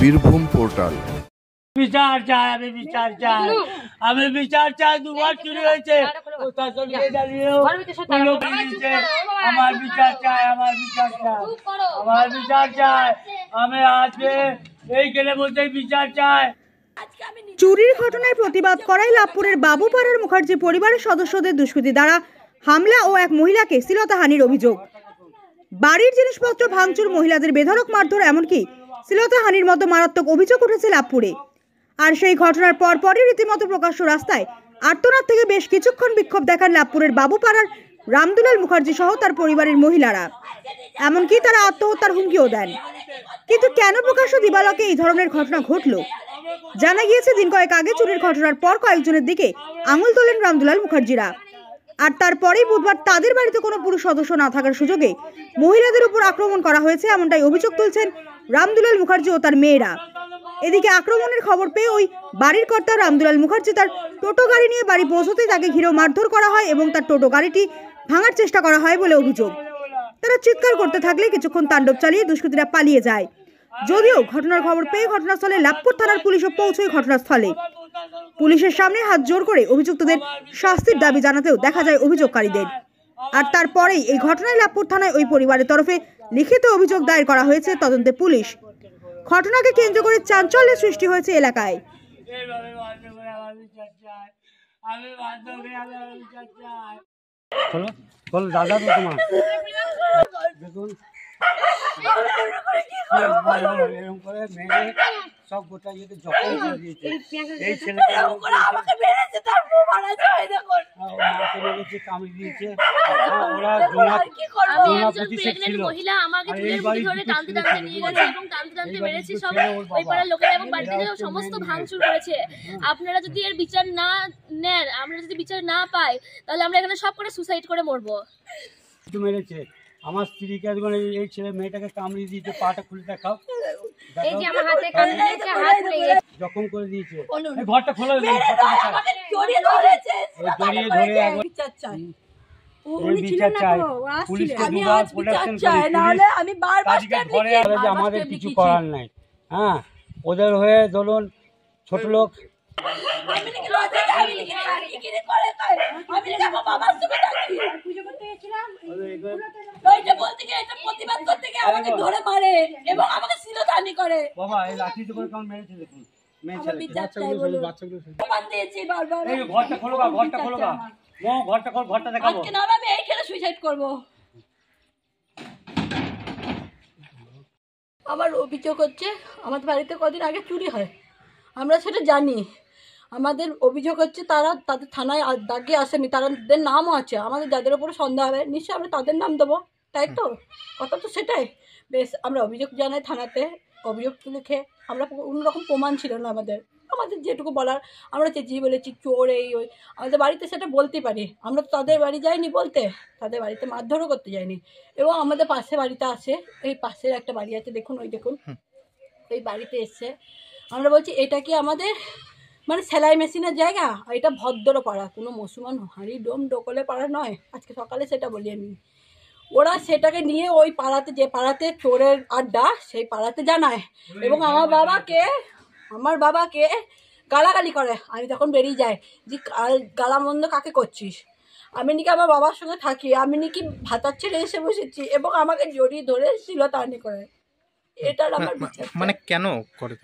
Birbhum portal. বিচার চাই, আমি বিচার চাই, আমি বিচার চাই। দুবার চুরি হয়েছে, আমার বিচার চাই, আমার বিচার চাই, আমার বিচার চাই। আমি আজকে এই গেলে বলতে বিচার চাই। চুরির ঘটনায় প্রতিবাদ করায় লাভপুরের বাবুপাড়ার মুখার্জি পরিবারের সদস্যদের দুষ্কৃতী দ্বারা হামলা ও এক মহিলাকে শ্লীলতাহানির অভিযোগ। বাড়ির জিনিসপত্র ভাঙচুর, মহিলাদের বেধড়ক মারধর, এমনকি শ্লীলতাহানির মতো মারাত্মক অভিযোগ উঠেছে লাভপুরে। আর সেই ঘটনার পরপরই রীতিমতো প্রকাশ্য রাস্তায় আর্তনাদ থেকে বেশ কিছুক্ষণ বিক্ষোভ দেখান লাভপুরের বাবুপাড়ার রামদুলাল মুখার্জি সহ তার পরিবারের মহিলারা। এমনকি তারা আত্মহত্যার হুমকিও দেন। কিন্তু কেন প্রকাশ্য দিবালোকে এই ধরনের ঘটনা ঘটল? জানা গিয়েছে, দিন কয়েক আগে চুরির ঘটনার পর কয়েকজনের দিকে আঙুল তোলেন রামদুলাল মুখার্জিরা। আর তারপরেই বুধবার তাদের বাড়িতে কোনো পুরুষ সদস্য না থাকার সুযোগে মহিলাদের উপর আক্রমণ করা হয়েছে, এমনটাই অভিযোগ তুলছেন রামদুলাল মুখার্জি ও তার মেয়েরা। এদিকে আক্রমণের খবর পেয়ে ওই বাড়ির কর্তা রামদুলাল মুখার্জি তার টোটো গাড়ি নিয়ে বাড়ি পৌঁছতে তাকে ঘিরেও মারধর করা হয় এবং তার টোটো গাড়িটি ভাঙার চেষ্টা করা হয় বলে অভিযোগ। তারা চিৎকার করতে থাকলে কিছুক্ষণ তাণ্ডব চালিয়ে দুষ্কৃতীরা পালিয়ে যায়। যদিও ঘটনার খবর পেয়ে ঘটনাস্থলে লাভপুর থানার পুলিশও পৌঁছয় ঘটনাস্থলে। পুলিশের সামনে হাত জোর করে অভিযুক্তদের শাস্তির দাবি জানাতেও দেখা যায় অভিযোগকারীদের। আর তারপরেই এই ঘটনায় লাভপুর থানায় ওই পরিবারের তরফে লিখিত অভিযোগ দায়ের করা হয়েছে তদন্তে পুলিশ। ঘটনাকে কেন্দ্র করে চাঞ্চল্যের সৃষ্টি হয়েছে এলাকায়। এরকম করে মেরে সব গোটা ইয়েতে জখম করে দিয়েছে। এই ছেলেটা আমাকে মেরেছে, তার বউ মারা যায় দেখুন, মাকে মেরেছে, কামড়ে দিয়েছে। ওরা জোনা প্রতিশোধ ছিল। মহিলা আমাকে ধরে টানতে টানতে নিয়ে গেছে এবং টানতে টানতে মেরেছে সব ওই পাড়ার লোকেরা এবং বাড়িতে সমস্ত ভাঙচুর করেছে। আপনারা যদি এর বিচার না নেন, আমরা যদি বিচার না পাই, তাহলে আমরা এখানে সব করে সুসাইড করে মরবো। মেরেছে আমার স্ত্রীকে, এই ছেলে মেয়েটাকে কামড়ে দিয়েছে, পাটা খুলে দেখাও, এই যে আমার হাতে কামড়ে দিয়েছে, হাত পুড়ে গেছে, জখম করে দিয়েছে। এই ঘরটা খোলা, আমাকে জড়িয়ে ধরেছে, জড়িয়ে ধরে একবার বিচার চাই। বিচার চাই, পুলিশকে দুবার প্রোটেকশন করি, নাহলে আমি বারবার ধরে আর যে আমাদের কিছু করার নাই। হ্যাঁ, ওদের হয়ে ধরুন ছোট লোক আমার অভিযোগ হচ্ছে আমাদের বাড়িতে কদিন আগে চুরি হয়, আমরা সেটা জানি। আমাদের অভিযোগ হচ্ছে তাদের থানায় দাগে আসেনি, তাদের নামও আছে। আমাদের যাদের উপরে সন্দেহ হবে নিশ্চয়ই আমরা তাদের নাম দেবো, তাই তো? কথা তো সেটাই। বেশ, আমরা অভিযোগ জানাই থানাতে, অভিযোগ লিখে আমরা কোনোরকম প্রমাণ ছিল না আমাদের যেটুকু বলার আমরা চেঁচিয়ে বলেছি চোর এই ওই, আমাদের বাড়িতে সেটা বলতে পারি। আমরা তো তাদের বাড়ি যাইনি বলতে, তাদের বাড়িতে মারধরও করতে যাইনি। এবং আমাদের পাশে বাড়িতে আসে, এই পাশের একটা বাড়ি আছে দেখুন, ওই দেখুন, এই বাড়িতে এসছে। আমরা বলছি এটা কি আমাদের মানে সেলাই মেশিনের জায়গা? এটা ভদ্র পাড়া, কোনো মুসলমান হাঁড়ি ডোম ডোকলে পাড়া নয়। আজকে সকালে সেটা বলি আমি। ওরা সেটাকে নিয়ে ওই পাড়াতে, যে পাড়াতে চোরের আড্ডা, সেই পাড়াতে জানায় এবং আমার বাবাকে গালাগালি করে। আমি তখন বেরিয়ে যাই যে গালা মন্দ কাকে করছিস? আমি নাকি আমার বাবার সঙ্গে থাকি, আমি নাকি ভাতার ছেড়ে এসে বসেছি এবং আমাকে জড়িয়ে ধরে শ্লীলতাহানি করে। এটার আমার মানে কেন করে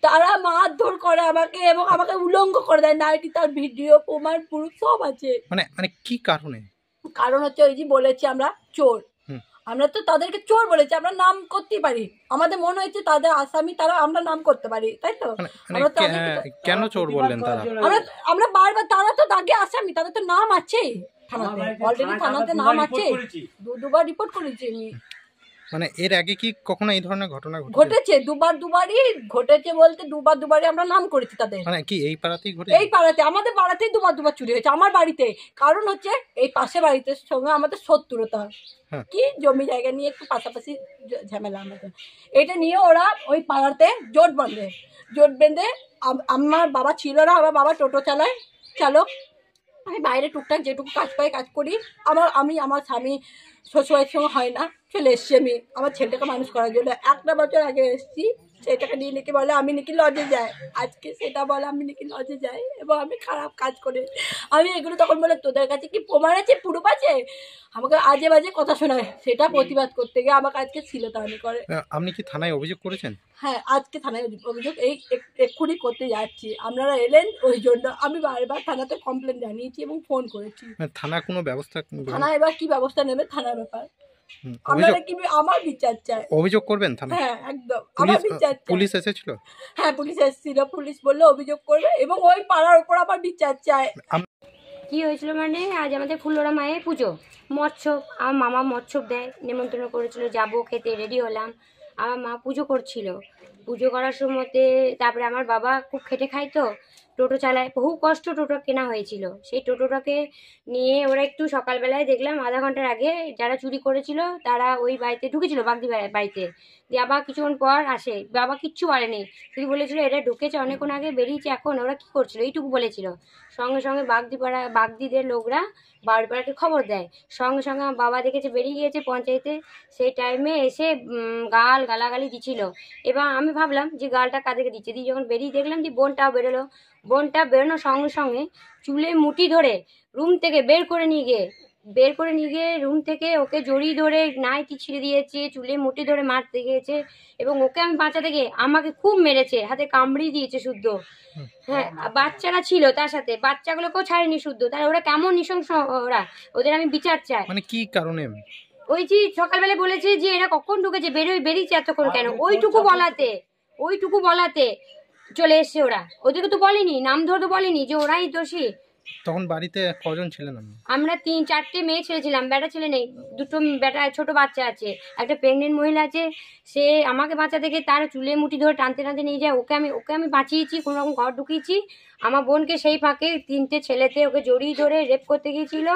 তারা মারধর করে আমাকে এবং আমাকে উলঙ্গ করে দেয়। নাইটি, তার ভিডিও প্রমাণ পুরুষ সব আছে। মানে কি কারণে? কারণ হচ্ছে ওই যে বলেছি আমরা চোর, আমরা তো তাদেরকে চোর বলেছি, আমরা নাম করতেই পারি। আমাদের মনে হয়েছে তাদের আসামি, তারা আমরা নাম করতে পারি, তাই তো? কেন চোর বললেন তারা? আমরা বারবার, তারা তো দাগে আসামি, তাদের তো নাম আছে থানাতে, অলরেডি থানাতে নাম আছে, দুবার রিপোর্ট করেছি আমি। মানে এর আগে কি কখনো এই ধরনের ঘটনা ঘটেছে? দুবারই ঘটেছে, বলতে দুবারই আমরা নাম করেছি তাদের। মানে কি এই পাড়াতেই ঘটেছে? এই পাড়াতে, আমাদের পাড়াতেই দুবার চুরি হয়েছে, আমার বাড়িতে। কারণ হচ্ছে এই পাশে বাড়িতে সঙ্গে আমাদের শত্রুতা, কি জমি জায়গা নিয়ে একটু পাশাপাশি ঝামেলা আমাদের। এটা নিয়ে ওরা ওই পাড়াতে জোট বেঁধে আমার বাবা ছিল না, আমার বাবা টোটো চালক। আমি বাইরে টুকটাক যেটুকু কাজ পাই কাজ করি। আমার স্বামী শ্বশুরের সঙ্গে হয় না, চলে এসছি আমি আমার ছেলেটাকে মানুষ করার জন্য। 1টা বছর আগে এসেছি, সেটাকে নিয়ে নাকি বলে আমি নাকি লজে যাই, আজকে সেটা বলে আমি নাকি লজে যাই এবং আমি খারাপ কাজ করে। আমি এগুলো তখন বলে তোদের কাছে কি প্রমাণ আছে, প্রুফ আছে? আমাকে আজে বাজে কথা শোনায়, সেটা প্রতিবাদ করতে গিয়ে আমাকে আজকে শ্লীলতাহানি করে। আপনি কি থানায় অভিযোগ করেছেন? হ্যাঁ, আজকে থানায় অভিযোগ এক্ষুনি করতে যাচ্ছি। আপনারা এলেন ওই জন্য আমি বারবার থানাতে কমপ্লেন জানিয়েছি এবং ফোন করেছি। থানা কোনো ব্যবস্থা থানা এবার কি ব্যবস্থা নেবে, থানার ব্যাপার। অভিযোগ আপনারা কি আমার বিচার চাই? অভিযোগ করবেন থানায়? হ্যাঁ, একদম আমার বিচার চাই। পুলিশ এসেছিল? হ্যাঁ, পুলিশ এসেছিল, পুলিশ বললো অভিযোগ করবে এবং ওই পাড়ার উপর আমার বিচার চাই। কি হয়েছিল মানে আজ আমাদের ফুলোরা মায়ের পুজো, মৎস্যব, আমার মামা মৎস্যব দেয়, নেমন্তন্ন করেছিল, যাবো খেতে রেডি হলাম। আমার মা পুজো করছিল, পুজো করার সময়তে তারপরে আমার বাবা খুব খেটে খায় তো, টোটো চালায়, বহু কষ্ট টোটো কেনা হয়েছিল। সেই টোটোটাকে নিয়ে ওরা একটু সকালবেলায় দেখলাম আধা ঘন্টার আগে যারা চুরি করেছিল তারা ওই বাড়িতে ঢুকেছিল, বাগদি বাড়িতে। দিয়ে আবার কিছুক্ষণ পর আসে, বাবা কিচ্ছু বলেনি, শুধু বলেছিল এটা ঢুকেছে অনেকক্ষণ আগে, বেরিয়েছে এখন। ওরা কি করছিল এইটুকু বলেছিল। সঙ্গে সঙ্গে বাগদিদের লোকরা বাড়িপাড়াকে খবর দেয়। সঙ্গে সঙ্গে আমার বাবা দেখেছে বেরিয়ে গিয়েছে পঞ্চায়েতে, সেই টাইমে এসে গালাগালি দিচ্ছিল। এবার আমি ভাবলাম যে গালটা কাদেরকে দিচ্ছে, দিয়ে যখন বেরিয়ে দেখলাম যে বোনটাও বেরোলো। বোনটা বেরোনোর সঙ্গে সঙ্গে চুলে মুঠি ধরে রুম থেকে বের করে নিয়ে গিয়ে রুম থেকে ওকে জড়িয়ে ধরে নাইটি ছিঁড়ে দিয়েছে, চুলে মুঠি ধরে মারতে গিয়েছে এবং ওকে আমি বাঁচাতে গিয়ে আমাকে খুব মেরেছে, হাতে কামড়িয়ে দিয়েছে শুদ্ধ। হ্যাঁ, বাচ্চারা ছিল তার সাথে, বাচ্চাগুলোকেও ছাড়েনি শুদ্ধ। তাহলে ওরা কেমন নৃশংস, ওদের আমি বিচার চাই। মানে কি কারণে? ওই যে সকালবেলা বলেছে যে এরা কখন ঢুকেছে, বেরিয়েছে এতক্ষণ কেন, ওইটুকু বলাতে চলে এসছে ওরা। ওদেরকে তো বলেনি, নাম ধরে তো বলেনি যে ওরাই দোষী। তখন বাড়িতে কজন ছিলেন আপনি? আমরা 3-4টে মেয়ে ছেলে ছিলাম, বেটা ছেলে নেই, 2টো বেটা ছোট বাচ্চা আছে, একটা প্রেগনেন্ট মহিলা আছে। সে আমাকে বাঁচাতে গিয়ে তার চুলে মুঠি ধরে টানতে টানতে নিয়ে যায়, ওকে আমি বাঁচিয়েছি, কোনো রকম ঘর ঢুকিয়েছি। আমার বোনকে সেই ফাঁকে 3টে ছেলেতে ওকে জড়িয়ে ধরে রেপ করতে গিয়েছিল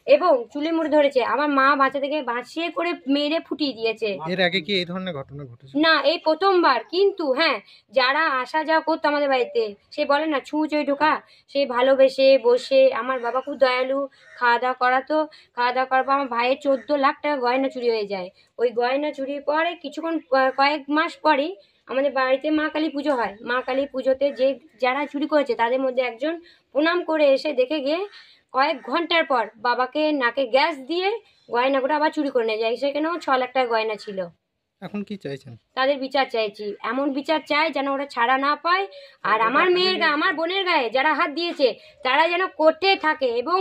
এবং চুলে মুড়ে ধরেছে। আমার মা বাঁচাতে গিয়ে বাঁচিয়ে করে মেরে ফুটিয়ে দিয়েছে। এর আগে কি এই ধরনের ঘটনা ঘটেছে? না, এই প্রথমবার। কিন্তু হ্যাঁ, যারা আসা যাওয়া করতো আমাদের বাড়িতে, সে বলে না ছুঁচোয় ঢোকা, সে ভালোবেসে বসে, আমার বাবা খুব দয়ালু, খাওয়া দাওয়া করাতো। খাওয়া দাওয়া করার পর আমার ভাইয়ের 14 লাখ টাকা গয়না চুরি হয়ে যায়। ওই গয়না চুরির পরে কিছুক্ষণ কয়েক মাস পরেই আমাদের বাড়িতে মা কালী পুজো হয়। মা কালী পুজোতে যারা চুরি করেছে তাদের মধ্যে একজন প্রণাম করে এসে দেখে গিয়ে কয়েক ঘন্টার পর বাবাকে নাকে গ্যাস দিয়ে গয়নাগুলো আবার চুরি করে নিয়ে যায়। সেখানেও 6 লাখ টাকা গয়না ছিল। এখন কি চাইছেন? তাদের বিচার চাইছি, এমন বিচার চাই যেন ওরা ছাড়া না পায়। আর আমার আমার বোনের গায়ে যারা হাত দিয়েছে তারা যেন কোর্টে থাকে এবং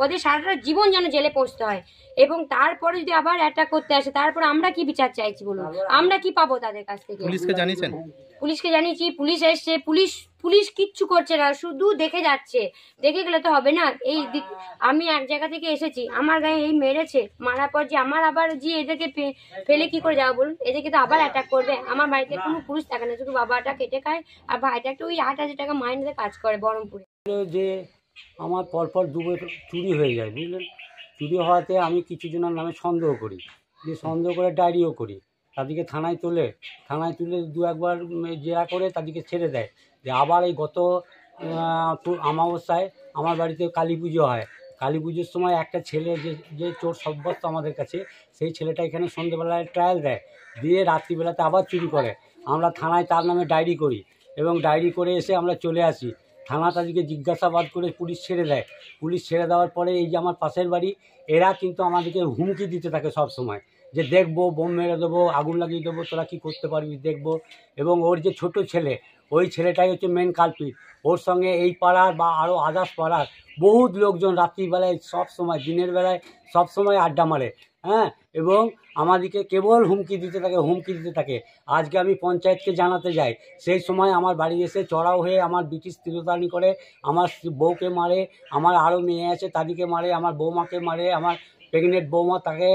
ওদের সারাটা জীবন যেন জেলে পৌঁছতে হয়। এবং তারপরে যদি আবার অ্যাটাক করতে আসে, তারপর আমরা কি বিচার চাইছি বলুন? আমরা কি পাবো তাদের কাছ থেকে? পুলিশকে জানিয়েছেন? পুলিশকে জানিয়েছি, পুলিশ এসছে, পুলিশ কিচ্ছু করছে না, শুধু দেখে যাচ্ছে। দেখে গেলে তো হবে না। আমি এক জায়গা থেকে এসেছি, আমার গায়ে এই মেরেছে, মারার পর যে আমার আবার যে এদেরকে ফেলে কি করে যাবো বলুন? এদেরকে তো আবার অ্যাটাক করবে। আমার বাড়িতে কোনো পুরুষ থাকে না, শুধু বাবাটা কেটে খায় আর ভাইটা একটা ওই 8,000 টাকা মাইনেতে কাজ করে বহরমপুরে। যে আমার পরপর 2 বছর চুরি হয়ে যায়, বুঝলেন? চুরি হওয়াতে আমি কিছু জনের নামে সন্দেহ করি, যে সন্দেহ করে ডায়েরিও করি। তাদেরকে থানায় তুলে 2-একবার জেরা করে তাদেরকে ছেড়ে দেয়। যে আবার এই গত অমাবস্যায় আমার বাড়িতে কালী পুজো হয়। কালী পুজোর সময় একটা ছেলে যে চোর সাব্যস্ত আমাদের কাছে, সেই ছেলেটা এখানে সন্ধ্যেবেলায় ট্রায়াল দেয়, দিয়ে রাত্রিবেলাতে আবার চুরি করে। আমরা থানায় তার নামে ডায়েরি করি এবং ডায়েরি করে এসে আমরা চলে আসি। থানা তাদেরকে জিজ্ঞাসাবাদ করে পুলিশ ছেড়ে দেয়। পুলিশ ছেড়ে দেওয়ার পরে এই যে আমার পাশের বাড়ি, এরা কিন্তু আমাদেরকে হুমকি দিতে থাকে সব সময়, যে দেখবো, বোম মেরে দেবো, আগুন লাগিয়ে দেবো, তোরা কী করতে পারবি দেখবো। এবং ওর যে ছোট ছেলে, ওই ছেলেটাই হচ্ছে মেন কালপিট। ওর সঙ্গে এই পাড়ার বা আরও আদার্স পাড়ার বহুত লোকজন রাত্রিবেলায় সব সময়, দিনের বেলায় সব সময় আড্ডা মারে। হ্যাঁ, এবং আমাদেরকে কেবল হুমকি দিতে থাকে। আজকে আমি পঞ্চায়েতকে জানাতে যাই, সেই সময় আমার বাড়ি এসে চড়াও হয়ে আমার ব্রিটিশ তিরোতানি করে, আমার বউকে মারে, আমার আরও মেয়ে আছে তাদেরকে মারে, আমার বৌমাকে মারে, আমার প্রেগনেন্ট বৌমা তাকে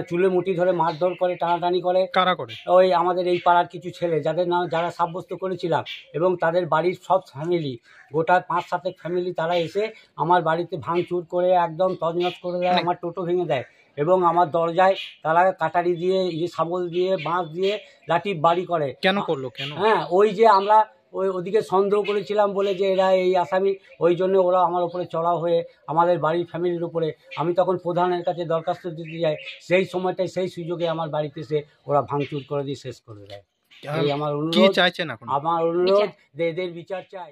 চুলে মুঠি ধরে মারধর করে, টানাটানি করে। কারা করে? ওই আমাদের এই পাড়ার কিছু ছেলে, যাদের নাম যারা সাব্যস্ত করেছিলাম, এবং তাদের বাড়ির সব ফ্যামিলি, গোটা 5-7 ফ্যামিলি, তারা এসে আমার বাড়িতে ভাঙচুর করে একদম তছনছ করে দেয়, আমার টোটো ভেঙে দেয় এবং আমার দরজায় তারা কাটারি দিয়ে, শাবল দিয়ে, বাঁশ দিয়ে লাঠি বাড়ি করে। কেন করলো? কেন? হ্যাঁ, ওই যে আমরা ওদিকে সন্দেহ করেছিলাম বলে যে এরা এই আসামি, ওই জন্য ওরা আমার উপরে চড়াও হয়ে আমাদের বাড়ির ফ্যামিলির উপরে, আমি তখন প্রধানের কাছে দরখাস্ত দিতে যাই, সেই সময়টায় সেই সুযোগে আমার বাড়িতে এসে ওরা ভাঙচুর করে দিয়ে শেষ করে দেয়। এই আমার কি অনুরোধ, চাইছেন এখন? আমার অনুরোধ যে এদের বিচার চাই।